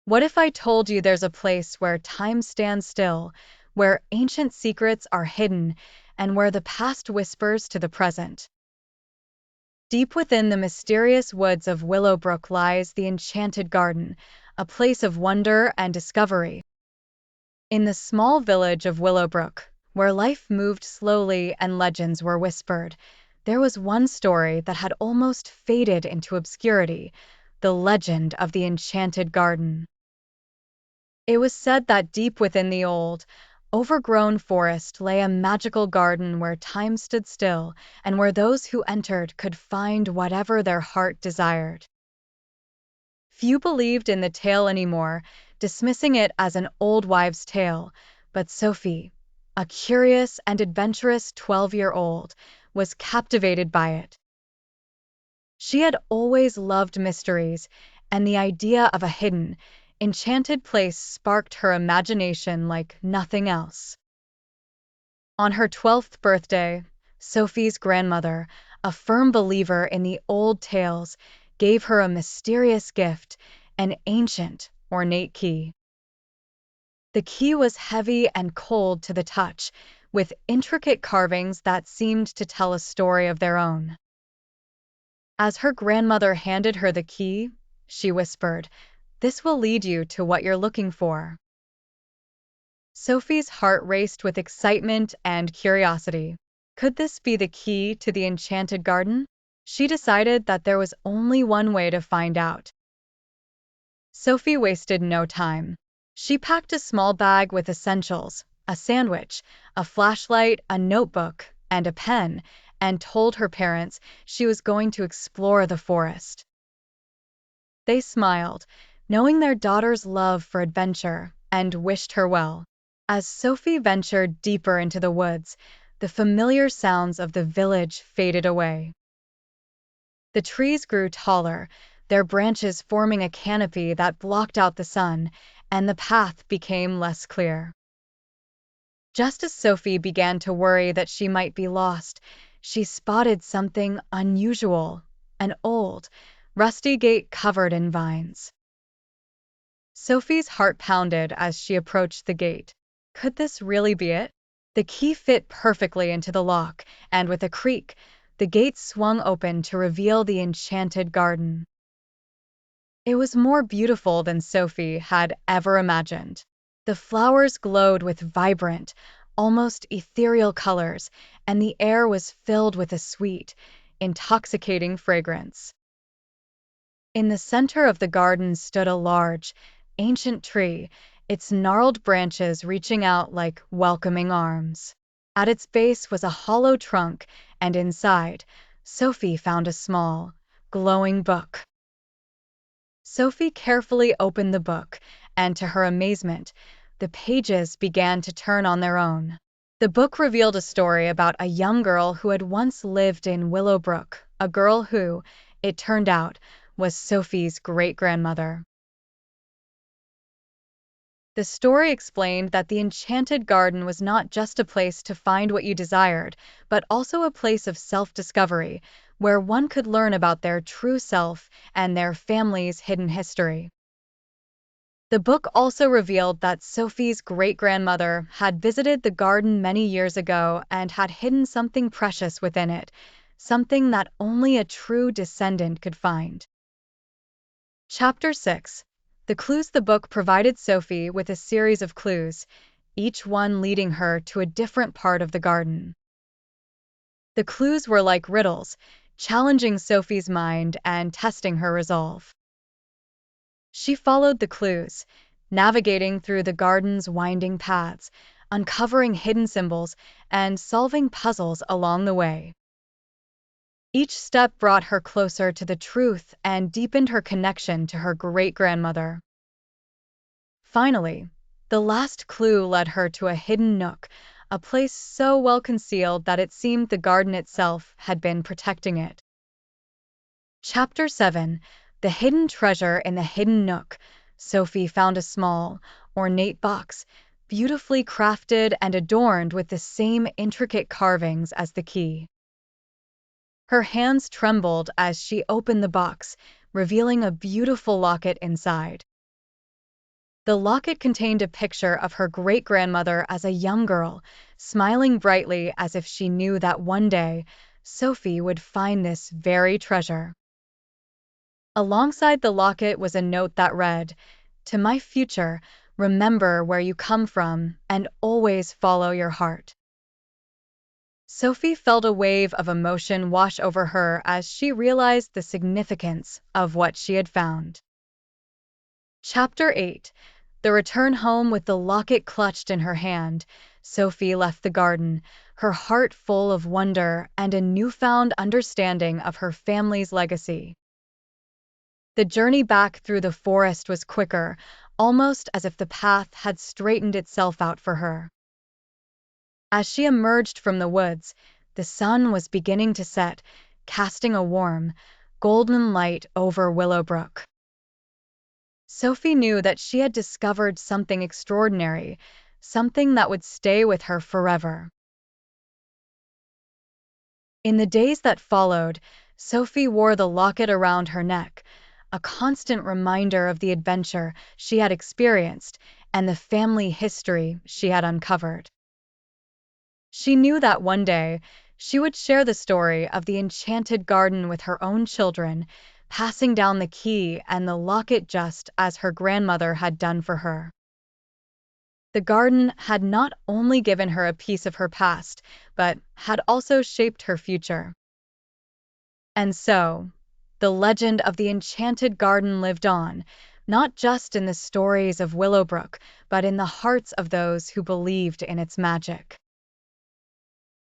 What if I told you there's a place where time stands still, where ancient secrets are hidden, and where the past whispers to the present? Deep within the mysterious woods of Willowbrook lies the Enchanted Garden, a place of wonder and discovery. In the small village of Willowbrook, where life moved slowly and legends were whispered, there was one story that had almost faded into obscurity: the legend of the Enchanted Garden. It was said that deep within the old, overgrown forest lay a magical garden where time stood still and where those who entered could find whatever their heart desired. Few believed in the tale anymore, dismissing it as an old wives' tale, but Sophie, a curious and adventurous 12-year-old, was captivated by it. She had always loved mysteries, and the idea of a hidden, enchanted place sparked her imagination like nothing else. On her 12th birthday, Sophie's grandmother, a firm believer in the old tales, gave her a mysterious gift: an ancient, ornate key. The key was heavy and cold to the touch, with intricate carvings that seemed to tell a story of their own. As her grandmother handed her the key, she whispered, "This will lead you to what you're looking for." Sophie's heart raced with excitement and curiosity. Could this be the key to the Enchanted Garden? She decided that there was only one way to find out. Sophie wasted no time. She packed a small bag with essentials: a sandwich, a flashlight, a notebook, and a pen, and told her parents she was going to explore the forest. They smiled, knowing their daughter's love for adventure, and wished her well. As Sophie ventured deeper into the woods, the familiar sounds of the village faded away. The trees grew taller, their branches forming a canopy that blocked out the sun, and the path became less clear. Just as Sophie began to worry that she might be lost, she spotted something unusual: an old, rusty gate covered in vines. Sophie's heart pounded as she approached the gate. Could this really be it? The key fit perfectly into the lock, and with a creak, the gate swung open to reveal the Enchanted Garden. It was more beautiful than Sophie had ever imagined. The flowers glowed with vibrant, almost ethereal colors, and the air was filled with a sweet, intoxicating fragrance. In the center of the garden stood a large, ancient tree, its gnarled branches reaching out like welcoming arms. At its base was a hollow trunk, and inside, Sophie found a small, glowing book. Sophie carefully opened the book, and to her amazement, the pages began to turn on their own. The book revealed a story about a young girl who had once lived in Willowbrook, a girl who, it turned out, was Sophie's great-grandmother. The story explained that the Enchanted Garden was not just a place to find what you desired, but also a place of self-discovery, where one could learn about their true self and their family's hidden history. The book also revealed that Sophie's great-grandmother had visited the garden many years ago and had hidden something precious within it, something that only a true descendant could find. Chapter 6. The clues. The book provided Sophie with a series of clues, each one leading her to a different part of the garden. The clues were like riddles, challenging Sophie's mind and testing her resolve. She followed the clues, navigating through the garden's winding paths, uncovering hidden symbols, and solving puzzles along the way. Each step brought her closer to the truth and deepened her connection to her great-grandmother. Finally, the last clue led her to a hidden nook, a place so well concealed that it seemed the garden itself had been protecting it. Chapter 7. The Hidden Treasure. In the hidden nook, Sophie found a small, ornate box, beautifully crafted and adorned with the same intricate carvings as the key. Her hands trembled as she opened the box, revealing a beautiful locket inside. The locket contained a picture of her great-grandmother as a young girl, smiling brightly as if she knew that one day Sophie would find this very treasure. Alongside the locket was a note that read, "To my future, remember where you come from and always follow your heart." Sophie felt a wave of emotion wash over her as she realized the significance of what she had found. Chapter 8. The return home. With the locket clutched in her hand, Sophie left the garden, her heart full of wonder and a newfound understanding of her family's legacy. The journey back through the forest was quicker, almost as if the path had straightened itself out for her. As she emerged from the woods, the sun was beginning to set, casting a warm, golden light over Willowbrook. Sophie knew that she had discovered something extraordinary, something that would stay with her forever. In the days that followed, Sophie wore the locket around her neck, a constant reminder of the adventure she had experienced and the family history she had uncovered. She knew that one day she would share the story of the Enchanted Garden with her own children, passing down the key and the locket just as her grandmother had done for her. The garden had not only given her a piece of her past, but had also shaped her future. And so, the legend of the Enchanted Garden lived on, not just in the stories of Willowbrook, but in the hearts of those who believed in its magic.